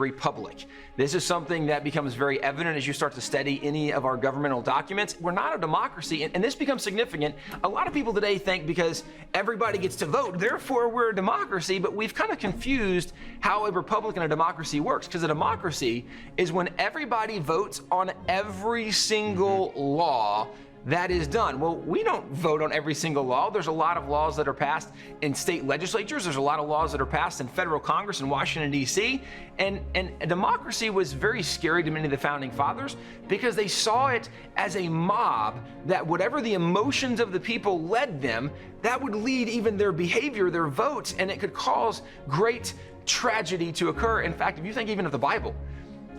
republic. This is something that becomes very evident as you start to study any of our governmental documents. We're not a democracy, and this becomes significant. A lot of people today think because everybody gets to vote, therefore we're a democracy, but we've kind of confused how a republic and a democracy works, because a democracy is when everybody votes on every single law that is done. Well, we don't vote on every single law. There's a lot of laws that are passed in state legislatures. There's a lot of laws that are passed in federal Congress in Washington, D.C. And a democracy was very scary to many of the founding fathers because they saw it as a mob that whatever the emotions of the people led them, that would lead even their behavior, their votes, and it could cause great tragedy to occur. In fact, if you think even of the Bible,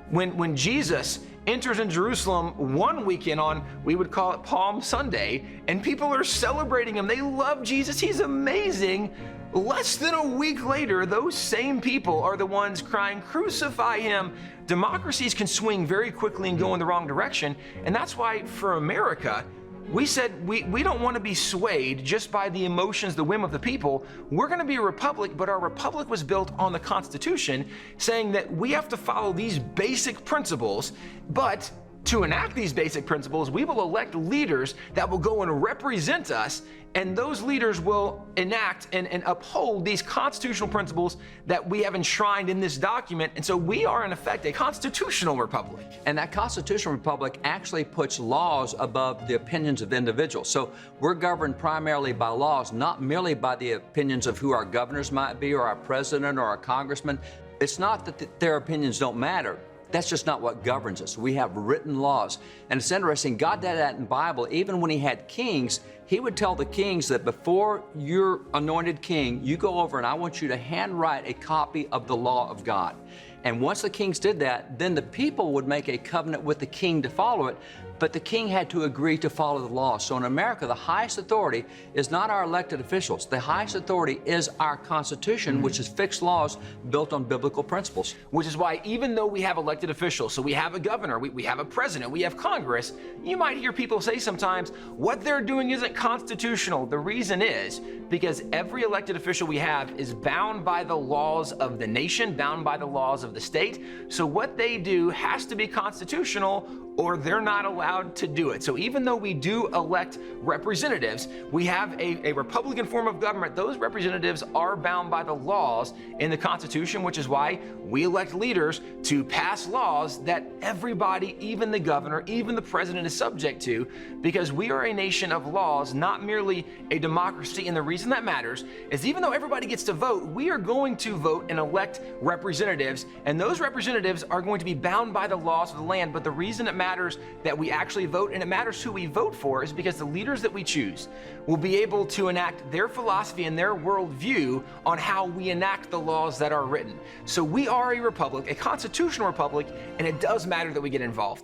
when Jesus enters in Jerusalem one weekend on, we would call it Palm Sunday, and people are celebrating him. They love Jesus. He's amazing. Less than a week later, those same people are the ones crying, "Crucify him." Democracies can swing very quickly and go in the wrong direction. And that's why for America, we said we don't want to be swayed just by the emotions, the whim of the people. We're going to be a republic, but our republic was built on the Constitution, saying that we have to follow these basic principles, but to enact these basic principles, we will elect leaders that will go and represent us, and those leaders will enact and uphold these constitutional principles that we have enshrined in this document. And so we are, in effect, a constitutional republic. And that constitutional republic actually puts laws above the opinions of individuals. So we're governed primarily by laws, not merely by the opinions of who our governors might be, or our president, or our congressman. It's not that their opinions don't matter. That's just not what governs us. We have written laws. And it's interesting, God did that in the Bible. Even when he had kings, he would tell the kings that before you're anointed king, you go over and I want you to handwrite a copy of the law of God. And once the kings did that, then the people would make a covenant with the king to follow it, but the king had to agree to follow the law. So in America, the highest authority is not our elected officials. The highest authority is our Constitution, which is fixed laws built on biblical principles. Which is why even though we have elected officials, so we have a governor, we have a president, we have Congress, you might hear people say sometimes, what they're doing isn't constitutional. The reason is because every elected official we have is bound by the laws of the nation, bound by the laws of the state. So what they do has to be constitutional, or they're not allowed to do it. So even though we do elect representatives, we have a Republican form of government. Those representatives are bound by the laws in the Constitution, which is why we elect leaders to pass laws that everybody, even the governor, even the president, is subject to, because we are a nation of laws, not merely a democracy. And the reason that matters is even though everybody gets to vote, we are going to vote and elect representatives, and those representatives are going to be bound by the laws of the land. But the reason it matters that we actually vote, and it matters who we vote for, is because the leaders that we choose will be able to enact their philosophy and their worldview on how we enact the laws that are written. So we are a republic, a constitutional republic, and it does matter that we get involved.